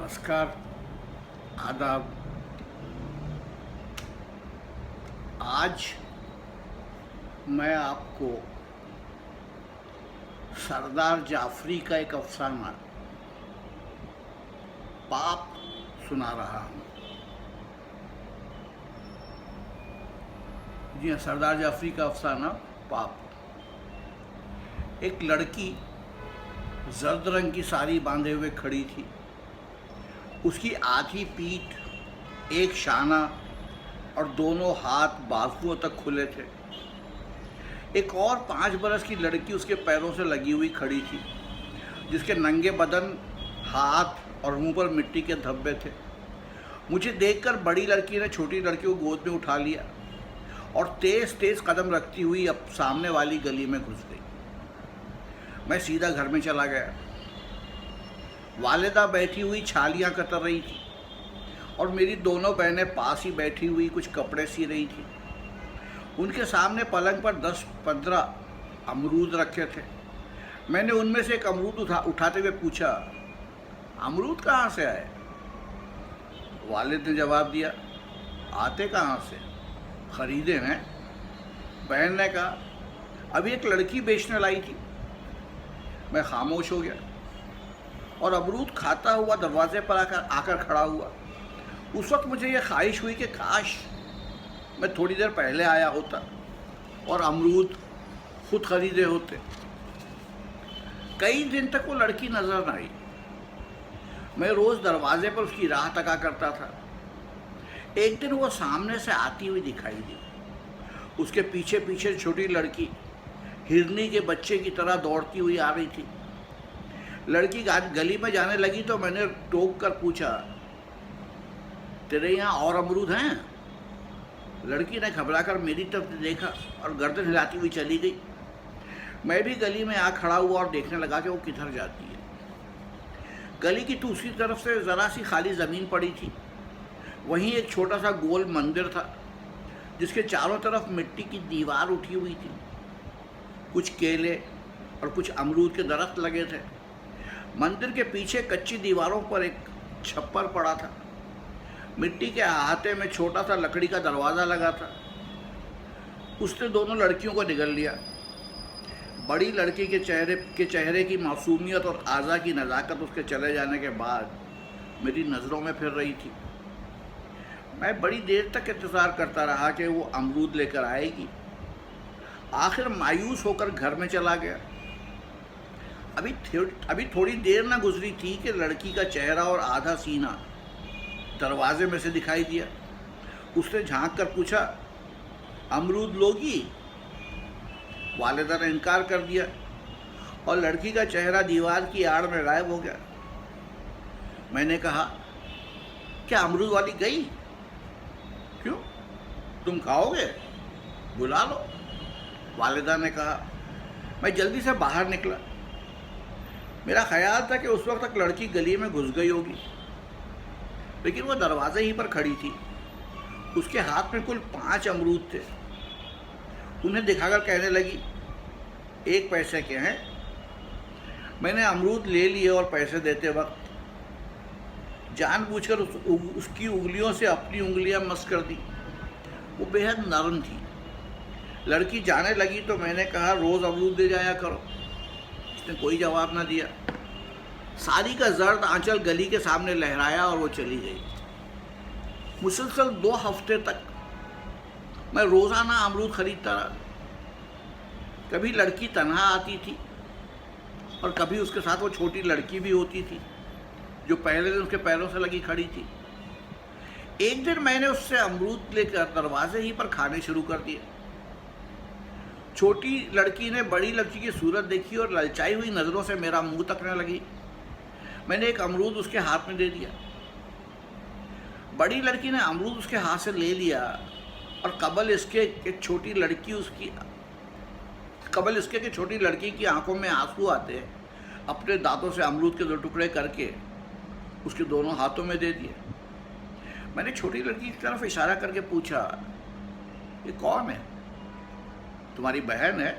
नमस्कार, आदाब। आज मैं आपको सरदार जाफरी का एक अफसाना पाप सुना रहा हूँ। जी हाँ, सरदार जाफरी का अफसाना पाप। एक लड़की जर्द रंग की साड़ी बांधे हुए खड़ी थी। उसकी आधी पीठ, एक शाना और दोनों हाथ बाजुओं तक खुले थे। एक और 5 बरस की लड़की उसके पैरों से लगी हुई खड़ी थी, जिसके नंगे बदन, हाथ और मुंह पर मिट्टी के धब्बे थे। मुझे देखकर बड़ी लड़की ने छोटी लड़की को गोद में उठा लिया और तेज तेज कदम रखती हुई अब सामने वाली गली में घुस गई। मैं सीधा घर में चला गया। वालिदा बैठी हुई छालियाँ कतर रही थी और मेरी दोनों बहनें पास ही बैठी हुई कुछ कपड़े सी रही थी। उनके सामने पलंग पर 10-15 अमरूद रखे थे। मैंने उनमें से एक अमरूद उठाते हुए पूछा, अमरूद कहाँ से आए? वालिद ने जवाब दिया, आते कहाँ से, खरीदे हैं। बहन ने कहा, अभी एक लड़की बेचने लाई थी। मैं खामोश हो गया और अमरूद खाता हुआ दरवाजे पर आकर खड़ा हुआ। उस वक्त मुझे ये ख्वाहिश हुई कि काश मैं थोड़ी देर पहले आया होता और अमरूद खुद खरीदे होते। कई दिन तक वो लड़की नजर न आई। मैं रोज़ दरवाजे पर उसकी राह तका करता था। एक दिन वो सामने से आती हुई दिखाई दी। उसके पीछे पीछे छोटी लड़की हिरनी के बच्चे की तरह दौड़ती हुई आ रही थी। लड़की गली में जाने लगी तो मैंने टोक कर पूछा, तेरे यहाँ और अमरूद हैं? लड़की ने घबराकर मेरी तरफ देखा और गर्दन हिलाती हुई चली गई। मैं भी गली में आ खड़ा हुआ और देखने लगा कि वो किधर जाती है। गली की दूसरी तरफ से ज़रा सी खाली ज़मीन पड़ी थी। वहीं एक छोटा सा गोल मंदिर था, जिसके चारों तरफ मिट्टी की दीवार उठी हुई थी। कुछ केले और कुछ अमरूद के दरख्त लगे थे। मंदिर के पीछे कच्ची दीवारों पर एक छप्पर पड़ा था। मिट्टी के अहाते में छोटा सा लकड़ी का दरवाज़ा लगा था। उसने दोनों लड़कियों को निगल लिया। बड़ी लड़की के चेहरे की मासूमियत और आज़ा की नज़ाकत उसके चले जाने के बाद मेरी नज़रों में फिर रही थी। मैं बड़ी देर तक इंतज़ार करता रहा कि वो अमरूद लेकर आएगी। आखिर मायूस होकर घर में चला गया। अभी थोड़ी देर न गुजरी थी कि लड़की का चेहरा और आधा सीना दरवाजे में से दिखाई दिया। उसने झांक कर पूछा, अमरूद लोगी? वालिदा ने इनकार कर दिया और लड़की का चेहरा दीवार की आड़ में गायब हो गया। मैंने कहा, क्या अमरूद वाली गई? क्यों, तुम खाओगे? बुला लो। वालिदा ने कहा। मैं जल्दी से बाहर निकला। मेरा ख्याल था कि उस वक्त तक लड़की गली में घुस गई होगी, लेकिन वो दरवाजे ही पर खड़ी थी। उसके हाथ में कुल 5 अमरूद थे। उन्हें दिखाकर कहने लगी, 1 पैसे के हैं। मैंने अमरूद ले लिए और पैसे देते वक्त जानबूझकर उसकी उंगलियों से अपनी उंगलियां मस कर दी। वो बेहद नरम थी। लड़की जाने लगी तो मैंने कहा, रोज़ अमरूद दे जाया करो। उसने कोई जवाब न दिया। साड़ी का जर्द आंचल गली के सामने लहराया और वो चली गई। मुसलसल 2 हफ्ते तक मैं रोज़ाना अमरूद खरीदता रहा। कभी लड़की तन्हा आती थी और कभी उसके साथ वो छोटी लड़की भी होती थी, जो पहले दिन उसके पैरों से लगी खड़ी थी। एक दिन मैंने उससे अमरूद लेकर दरवाजे ही पर खाने शुरू कर दिए। छोटी लड़की ने बड़ी लड़की की सूरत देखी और ललचाई हुई नज़रों से मेरा मुंह तकने लगी। मैंने एक अमरूद उसके हाथ में दे दिया। बड़ी लड़की ने अमरूद उसके हाथ से ले लिया और कबल इसके कि छोटी लड़की की आंखों में आंसू आते अपने दांतों से अमरूद के 2 टुकड़े करके उसके दोनों हाथों में दे दिए। मैंने छोटी लड़की की तरफ इशारा करके पूछा, ये कौन है? तुम्हारी बहन है?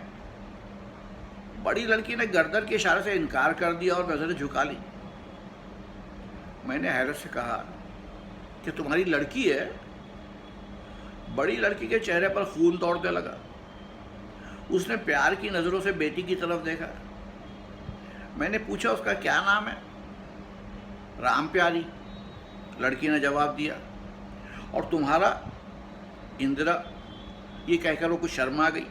बड़ी लड़की ने गर्दन के इशारे से इनकार कर दिया और नजरें झुका ली। मैंने हैरत से कहा कि तुम्हारी लड़की है? बड़ी लड़की के चेहरे पर खून दौड़ने लगा। उसने प्यार की नज़रों से बेटी की तरफ देखा। मैंने पूछा, उसका क्या नाम है? राम प्यारी, लड़की ने जवाब दिया। और तुम्हारा? इंदिरा। ये कहकर वो कुछ शर्मा गई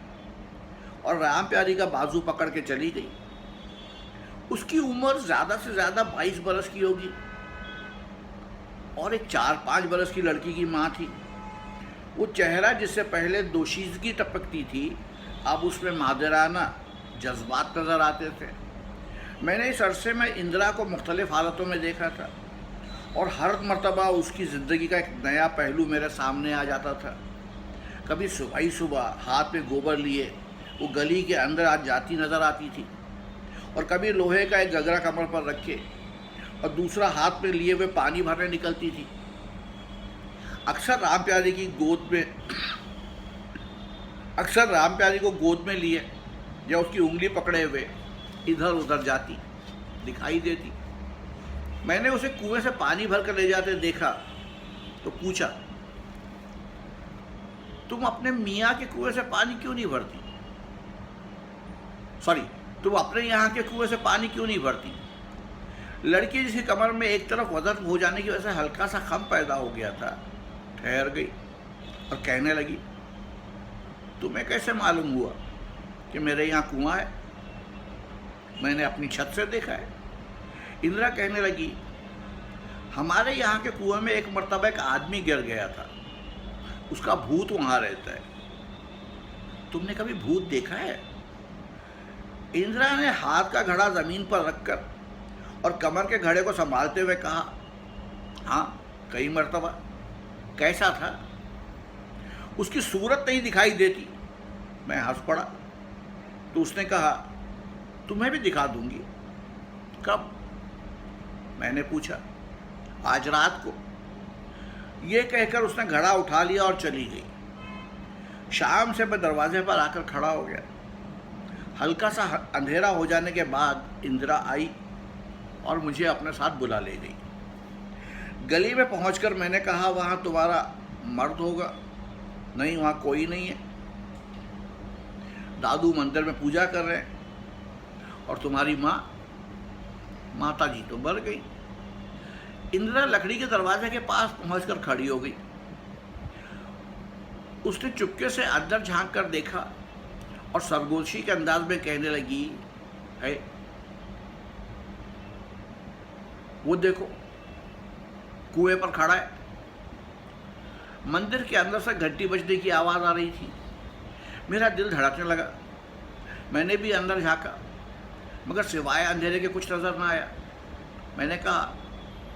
और राम प्यारी का बाजू पकड़ के चली गई। उसकी उम्र ज़्यादा से ज़्यादा 22 बरस की होगी और एक 4-5 बरस की लड़की की माँ थी। वो चेहरा जिससे पहले दोशीज़गी टपकती थी, अब उसमें मादराना जज्बात नज़र आते थे। मैंने इस अरसे में इंदिरा को मुख्तलिफ़ हालतों में देखा था और हर मर्तबा उसकी ज़िंदगी का एक नया पहलू मेरे सामने आ जाता था। कभी सुबह ही सुबह हाथ में गोबर लिए वो गली के अंदर आज जाती नज़र आती थी और कभी लोहे का एक गगरा कमर पर रखे और दूसरा हाथ में लिए हुए पानी भरने निकलती थी। अक्सर राम प्यारी को गोद में लिए या उसकी उंगली पकड़े हुए इधर उधर जाती दिखाई देती। मैंने उसे कुएं से पानी भर कर ले जाते देखा तो पूछा, तुम अपने मियाँ के कुएं से पानी क्यों नहीं भरती? तुम अपने यहाँ के कुएं से पानी क्यों नहीं भरती? लड़की जिसकी कमर में एक तरफ वजन हो जाने की वजह से हल्का सा खम पैदा हो गया था, ठहर गई और कहने लगी, तुम्हें कैसे मालूम हुआ कि मेरे यहाँ कुआं है? मैंने अपनी छत से देखा है। इंदिरा कहने लगी, हमारे यहाँ के कुएं में एक मर्तबा एक आदमी गिर गया था, उसका भूत वहाँ रहता है। तुमने कभी भूत देखा है? इंदिरा ने हाथ का घड़ा ज़मीन पर रखकर और कमर के घड़े को संभालते हुए कहा, हाँ, कई मर्तबा। कैसा था? उसकी सूरत नहीं दिखाई देती। मैं हंस पड़ा तो उसने कहा, तुम्हें भी दिखा दूंगी। कब? मैंने पूछा। आज रात को। ये कहकर उसने घड़ा उठा लिया और चली गई। शाम से मैं दरवाजे पर आकर खड़ा हो गया। हल्का सा अंधेरा हो जाने के बाद इंदिरा आई और मुझे अपने साथ बुला ले गई। गली में पहुंचकर मैंने कहा, वहाँ तुम्हारा मर्द होगा? नहीं, वहाँ कोई नहीं है। दादू मंदिर में पूजा कर रहे हैं। और तुम्हारी माँ? माता जी तो मर गई। इंदिरा लकड़ी के दरवाजे के पास पहुंचकर खड़ी हो गई। उसने चुपके से अंदर झांक कर देखा और सरगोशी के अंदाज में कहने लगी, है वो देखो, कुएं पर खड़ा है। मंदिर के अंदर से घंटी बजने की आवाज़ आ रही थी। मेरा दिल धड़कने लगा। मैंने भी अंदर झांका मगर सिवाय अंधेरे के कुछ नज़र ना आया। मैंने कहा,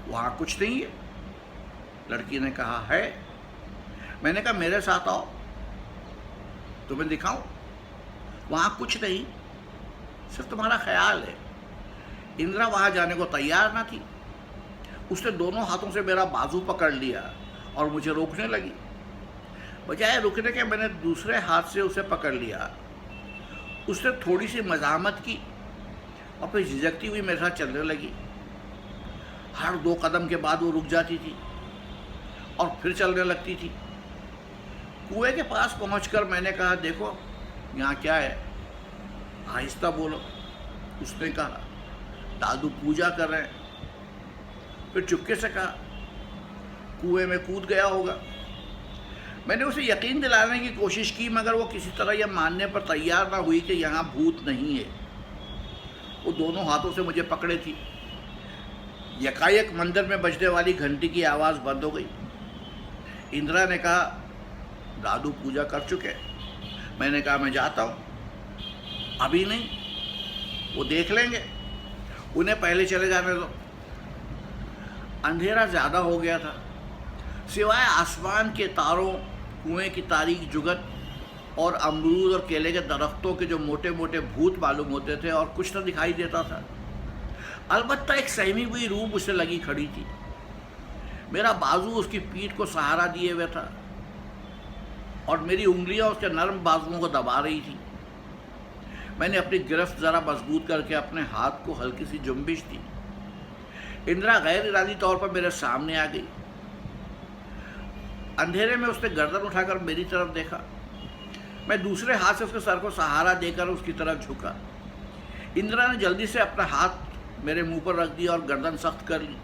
वहाँ कुछ नहीं है? लड़की ने कहा, है। मैंने कहा, मेरे साथ आओ, तुम्हें दिखाऊं। वहाँ कुछ नहीं, सिर्फ तुम्हारा ख्याल है। इंदिरा वहाँ जाने को तैयार ना थी। उसने दोनों हाथों से मेरा बाजू पकड़ लिया और मुझे रोकने लगी। बजाय रुकने के मैंने दूसरे हाथ से उसे पकड़ लिया। उसने थोड़ी सी मज़ाहमत की और फिर झिझकती हुई मेरे साथ चलने लगी। हर 2 कदम के बाद वो रुक जाती थी और फिर चलने लगती थी। कुएं के पास पहुंचकर मैंने कहा, देखो यहाँ क्या है? आहिस्ता बोलो। उसने कहा, दादू पूजा कर रहे हैं। फिर चुपके से कहा, कुएं में कूद गया होगा। मैंने उसे यकीन दिलाने की कोशिश की मगर वो किसी तरह यह मानने पर तैयार ना हुई कि यहाँ भूत नहीं है। वो दोनों हाथों से मुझे पकड़े थी। यकायक मंदिर में बजने वाली घंटी की आवाज़ बंद हो गई। इंदिरा ने कहा, दादू पूजा कर चुके। मैंने कहा, मैं जाता हूँ। अभी नहीं, वो देख लेंगे, उन्हें पहले चले जाने दो। अंधेरा ज़्यादा हो गया था। सिवाय आसमान के तारों, कुएं की तारीक जुगत और अमरूद और केले के दरख्तों के जो मोटे मोटे भूत मालूम होते थे और कुछ न दिखाई देता था। अलबत्ता एक सहमी हुई रूह उसे लगी खड़ी थी। मेरा बाजू उसकी पीठ को सहारा दिए हुए था और मेरी उंगलियां उसके नरम बाजुओं को दबा रही थी। मैंने अपनी गिरफ्त ज़रा मजबूत करके अपने हाथ को हल्की सी जुम्बिश दी। इंदिरा गैर इरादी तौर पर मेरे सामने आ गई। अंधेरे में उसने गर्दन उठाकर मेरी तरफ देखा। मैं दूसरे हाथ से उसके सर को सहारा देकर उसकी तरफ झुका। इंदिरा ने जल्दी से अपना हाथ मेरे मुंह पर रख दिया और गर्दन सख्त कर ली।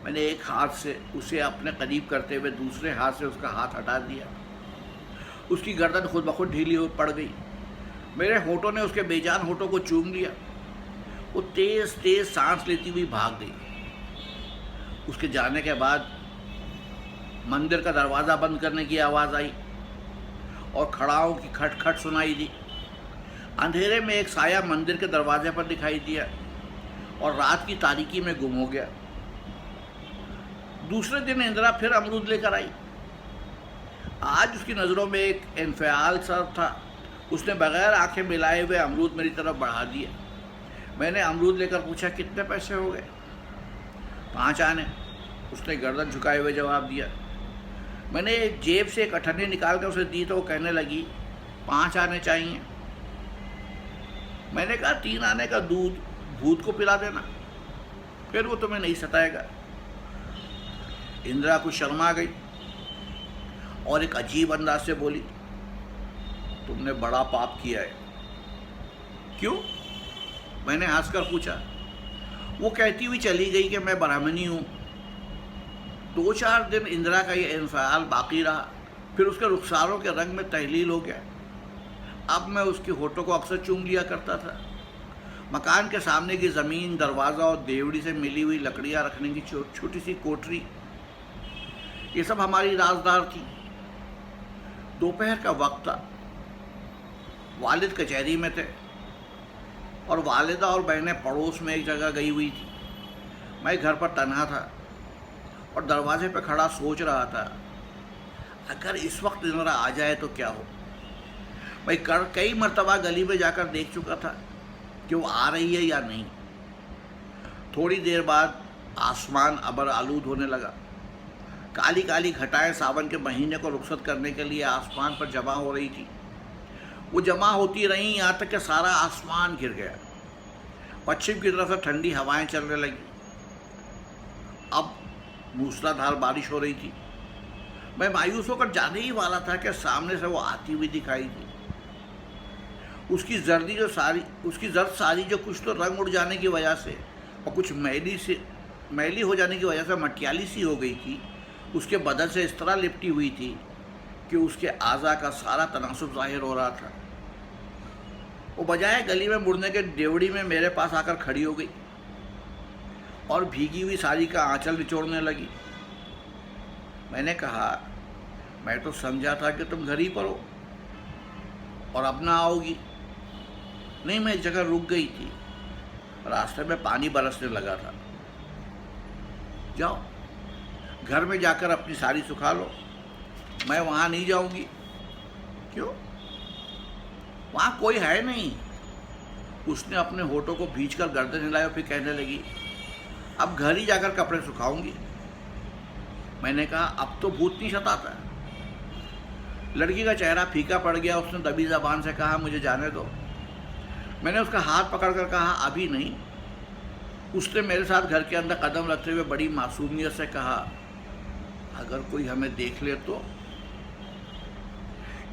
मैंने एक हाथ से उसे अपने करीब करते हुए दूसरे हाथ से उसका हाथ हटा दिया। उसकी गर्दन खुद ब खुद ढीली हो पड़ गई। मेरे होठों ने उसके बेजान होठों को चूम लिया। वो तेज तेज सांस लेती हुई भाग गई। उसके जाने के बाद मंदिर का दरवाज़ा बंद करने की आवाज़ आई और खड़ाओं की खटखट सुनाई दी। अंधेरे में एक साया मंदिर के दरवाजे पर दिखाई दिया और रात की तारीकी में गुम हो गया। दूसरे दिन इंदिरा फिर अमरूद लेकर आई। आज उसकी नज़रों में एक इन्फियाल सा था। उसने बगैर आंखें मिलाए हुए अमरूद मेरी तरफ बढ़ा दिया। मैंने अमरूद लेकर पूछा, कितने पैसे हो गए? 5 आने, उसने गर्दन झुकाए हुए जवाब दिया। मैंने जेब से एक अठन्नी निकाल कर उसे दी तो वो कहने लगी, 5 आने चाहिए। मैंने कहा, 3 आने का दूध भूत को पिला देना, फिर वो तुम्हें नहीं सताएगा। इंदिरा कुछ शर्मा गई और एक अजीब अंदाज से बोली, तुमने बड़ा पाप किया है। क्यों? मैंने हंसकर पूछा। वो कहती हुई चली गई कि मैं ब्राह्मणी हूँ। 2-4 दिन इंदिरा का ये इंफियाल बाकी रहा, फिर उसके रुखसारों के रंग में तहलील हो गया। अब मैं उसके होठों को अक्सर चूम लिया करता था। मकान के सामने की ज़मीन, दरवाज़ा और देवड़ी से मिली हुई लकड़ियाँ रखने की छोटी सी कोठरी, ये सब हमारी राजदार थी। दोपहर का वक्त था। वालिद कचहरी में थे और वालिदा और बहनें पड़ोस में एक जगह गई हुई थी। मैं घर पर तन्हा था और दरवाजे पर खड़ा सोच रहा था, अगर इस वक्त इंदिरा आ जाए तो क्या हो। मैं कई मर्तबा गली में जाकर देख चुका था कि वो आ रही है या नहीं। थोड़ी देर बाद आसमान अबर आलूद होने लगा। काली काली घटाएं सावन के महीने को रुखसत करने के लिए आसमान पर जमा हो रही थी। वो जमा होती रहीं यहाँ तक कि सारा आसमान घिर गया। पश्चिम की तरफ से ठंडी हवाएं चलने लगी। अब मूसलाधार बारिश हो रही थी। मैं मायूस होकर जाने ही वाला था कि सामने से वो आती हुई दिखाई दी। उसकी जर्द सारी जो कुछ तो रंग उड़ जाने की वजह से और कुछ मैली हो जाने की वजह से मटियाली सी हो गई थी, उसके बदन से इस तरह लिपटी हुई थी कि उसके आज़ा का सारा तनासुब जाहिर हो रहा था। वो बजाय गली में मुड़ने के डेवड़ी में मेरे पास आकर खड़ी हो गई और भीगी हुई साड़ी का आंचल निचोड़ने लगी। मैंने कहा, मैं तो समझा था कि तुम घर ही पर हो और अब ना आओगी। नहीं, मैं एक जगह रुक गई थी, रास्ते में पानी बरसने लगा था। जाओ घर में जाकर अपनी साड़ी सुखा लो, मैं वहाँ नहीं जाऊँगी। क्यों? वहाँ कोई है नहीं। उसने अपने होठों को भींचकर गर्दन हिलाया, फिर कहने लगी, अब घर ही जाकर कपड़े सुखाऊंगी। मैंने कहा, अब तो भूत नहीं सताता। लड़की का चेहरा फीका पड़ गया। उसने दबी ज़बान से कहा, मुझे जाने दो। मैंने उसका हाथ पकड़कर कहा, अभी नहीं। उसने मेरे साथ घर के अंदर कदम रखते हुए बड़ी मासूमियत से कहा, अगर कोई हमें देख ले तो।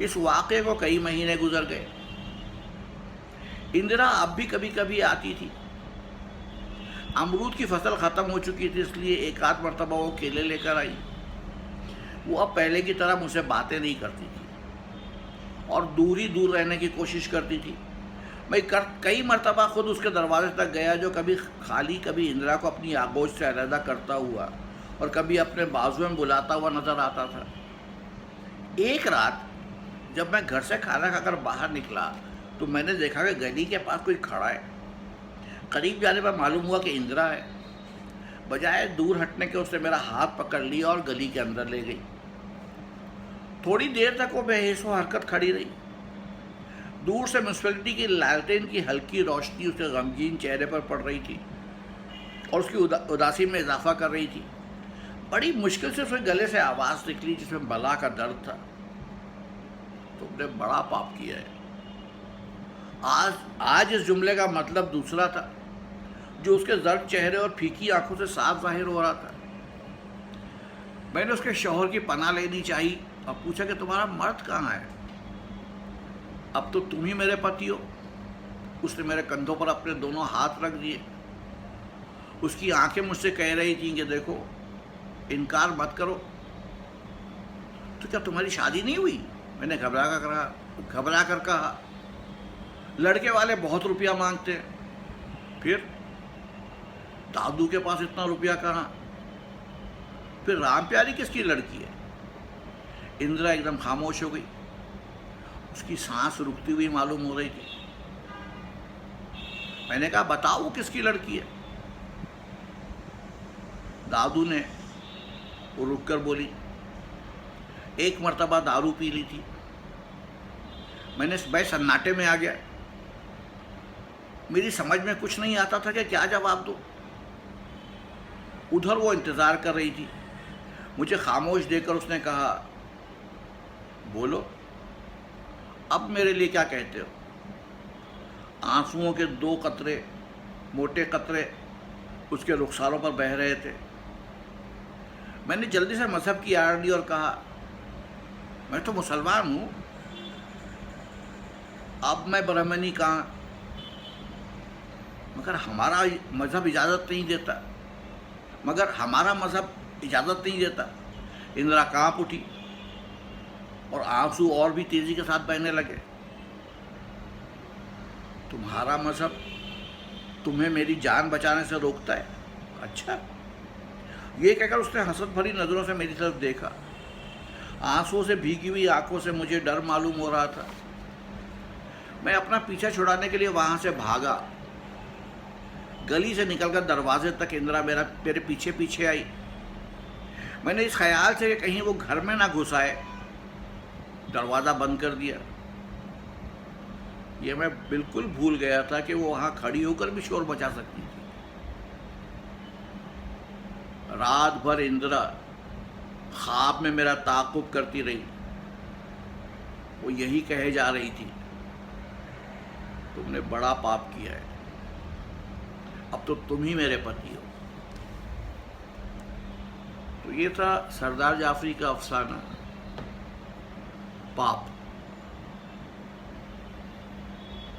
इस वाक़े को कई महीने गुजर गए। इंदिरा अब भी कभी कभी आती थी। अमरूद की फसल ख़त्म हो चुकी थी, इसलिए एक आध मरतबा वो केले लेकर आई। वो अब पहले की तरह मुझसे बातें नहीं करती थी और दूर ही दूर रहने की कोशिश करती थी। मैं कई मरतबा खुद उसके दरवाजे तक गया, जो कभी खाली, कभी इंदिरा को अपनी आगोश से अलहदा करता हुआ और कभी अपने बाजू में बुलाता हुआ नजर आता था। एक रात जब मैं घर से खाना खाकर बाहर निकला तो मैंने देखा कि गली के पास कोई खड़ा है। करीब जाने पर मालूम हुआ कि इंदिरा है। बजाय दूर हटने के उसने मेरा हाथ पकड़ लिया और गली के अंदर ले गई। थोड़ी देर तक वो बेहिस्सो हरकत खड़ी रही। दूर से म्यूनसिपैलिटी की लालटेन की हल्की रोशनी उसके गमगीन चेहरे पर पड़ रही थी और उसकी उदासी में इजाफा कर रही थी। बड़ी मुश्किल से उसके गले से आवाज़ निकली जिसमें बला का दर्द था, तुमने बड़ा पाप किया है। आज इस जुमले का मतलब दूसरा था। जो उसके जर्द चेहरे और फीकी आंखों से साफ जाहिर हो रहा था। मैंने उसके शौहर की पनाह लेनी चाहिए और पूछा कि तुम्हारा मर्द कहाँ है? अब तो तुम ही मेरे पति हो। उसने मेरे कंधों पर अपने दोनों हाथ रख दिए। उसकी आंखें मुझसे कह रही थीं कि देखो, इनकार मत करो। तो क्या तुम्हारी शादी नहीं हुई? मैंने घबरा कर कहा। लड़के वाले बहुत रुपया मांगते हैं। फिर दादू के पास इतना रुपया कहाँ? फिर राम प्यारी किसकी लड़की है? इंदिरा एकदम खामोश हो गई। उसकी सांस रुकती हुई मालूम हो रही थी। मैंने कहा, बताओ वो किसकी लड़की है? दादू ने वो रुक कर बोली, एक मर्तबा दारू पी ली थी। मैं सन्नाटे में आ गया। मेरी समझ में कुछ नहीं आता था कि क्या जवाब दूं। उधर वो इंतज़ार कर रही थी। मुझे खामोश देखकर उसने कहा, बोलो, अब मेरे लिए क्या कहते हो? आंसुओं के 2 कतरे, मोटे कतरे उसके रुखसारों पर बह रहे थे। मैंने जल्दी से मजहब की आड़ ली और कहा, मैं तो मुसलमान हूँ। अब मैं ब्राह्मणी कहाँ? मगर हमारा मजहब इजाज़त नहीं देता। इंदिरा कांप उठी और आंसू और भी तेजी के साथ बहने लगे। तुम्हारा मजहब तुम्हें मेरी जान बचाने से रोकता है? अच्छा। ये कहकर उसने हंसत भरी नज़रों से मेरी तरफ देखा। आंसुओं से भीगी हुई आंखों से मुझे डर मालूम हो रहा था। मैं अपना पीछा छुड़ाने के लिए वहाँ से भागा। गली से निकलकर दरवाजे तक इंदिरा मेरे पीछे पीछे आई। मैंने इस ख्याल से कि कहीं वो घर में ना घुस आए, दरवाज़ा बंद कर दिया। ये मैं बिल्कुल भूल गया था कि वो वहाँ खड़ी होकर भी शोर मचा सकती थी। रात भर इंदिरा ख्वाब में मेरा ताक़ुब करती रही। वो यही कहे जा रही थी, तुमने बड़ा पाप किया है, अब तो तुम ही मेरे पति हो। तो ये था सरदार जाफरी का अफसाना पाप।